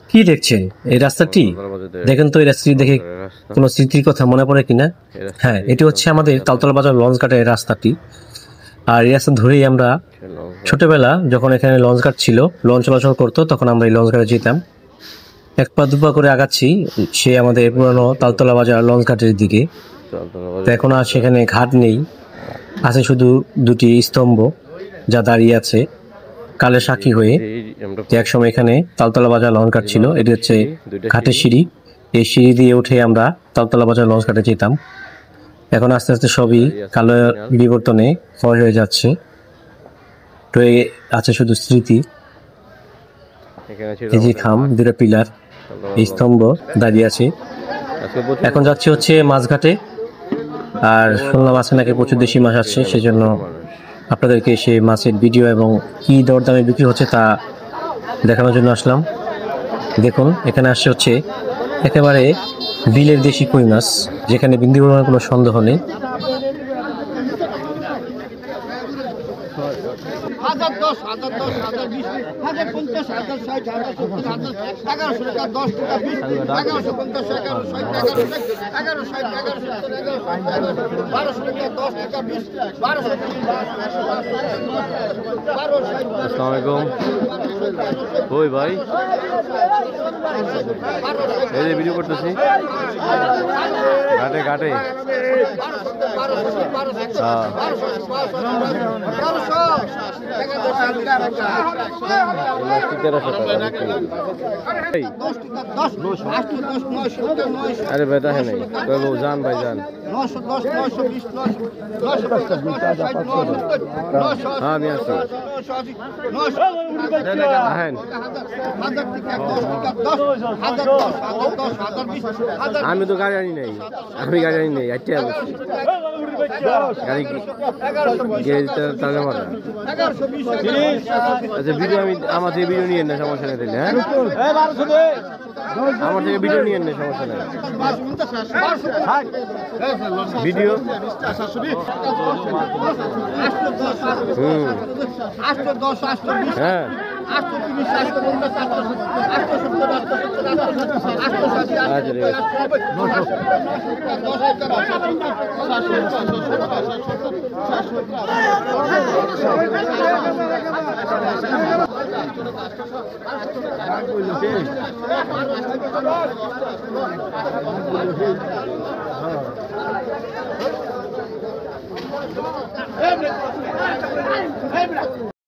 কি দেখছেন এই রাস্তাটি? দেখেন তো এই রাস্তাটি দেখে কোনো স্মৃতির কথা মনে পড়ে কিনা। হ্যাঁ, এটি হচ্ছে আমাদের তালতলা বাজার লঞ্চ ঘাটের রাস্তাটি। আর এই রাস্তা ধরেই আমরা ছোটবেলা যখন এখানে লঞ্চ ঘাট ছিল, লঞ্চ চলাচল করতো, তখন আমরা এই লঞ্চ ঘাটে যেতাম। এক পা দুপা করে আগাচ্ছি সে আমাদের পুরানো তালতলা বাজার লঞ্চ ঘাটের দিকে। তো এখন আর সেখানে ঘাট নেই, আছে শুধু দুটি স্তম্ভ যা দাঁড়িয়ে আছে কালের সাক্ষী হয়ে। এক সময় এখানে তালতলা বাজার লঞ্চ ঘাট ছিল। এটি হচ্ছে ঘাটের সিঁড়ি। এই সিঁড়ি দিয়ে উঠে আমরা তালতলা বাজার লঞ্চ ঘাটে যেতাম। এখন আস্তে আস্তে সবই কালো বিবর্তনে ক্ষয় হয়ে যাচ্ছে, রয়ে আছে শুধু স্মৃতি। এই যে খাম, দুটো পিলার, এই স্তম্ভ দাঁড়িয়ে আছে। এখন যাচ্ছে হচ্ছে মাছঘাটে। আর শুনলাম আজকে নাকি প্রচুর দেশি মাছ আসছে, সেজন্য আপনাদেরকে সেই মাছের ভিডিও এবং কি দরদামে বিক্রি হচ্ছে তা দেখানোর জন্য আসলাম। দেখুন, এখানে আসছে হচ্ছে একেবারে বিলের দেশি কই মাছ, যেখানে বিন্দু পরিমাণ কোনো সন্দেহ নেই। হাজার 10, হাজার 10, হাজার 20, হাজার 50, হাজার 60, হাজার 70, হাজার 1100 টাকা, 10 টাকা, 20, 1150, 1160, 1160, 1200 টাকা, 10 টাকা, 20, 1200 টাকা। আসসালামু আলাইকুম। ওই ভাই, এই যে ভিডিও করতেছি ঘাটে ঘাটে। আরে ভাই দেখে নাই, যান ভাই যান। হ্যাঁ আমি আসছি, আহেন। আমি তো গাড়ি আনি নাই, আমি গাড়ি আনি নাই, আটটা বলছি গাড়ি তাহলে মারা। আচ্ছা ভিডিও আমি আমার থেকে ভিডিও নিয়ে না, সমস্যা নেই তাহলে। হ্যাঁ আমার থেকে ভিডিও নিয়ে না, সমস্যা নেই। ভিডিও হ্যাঁ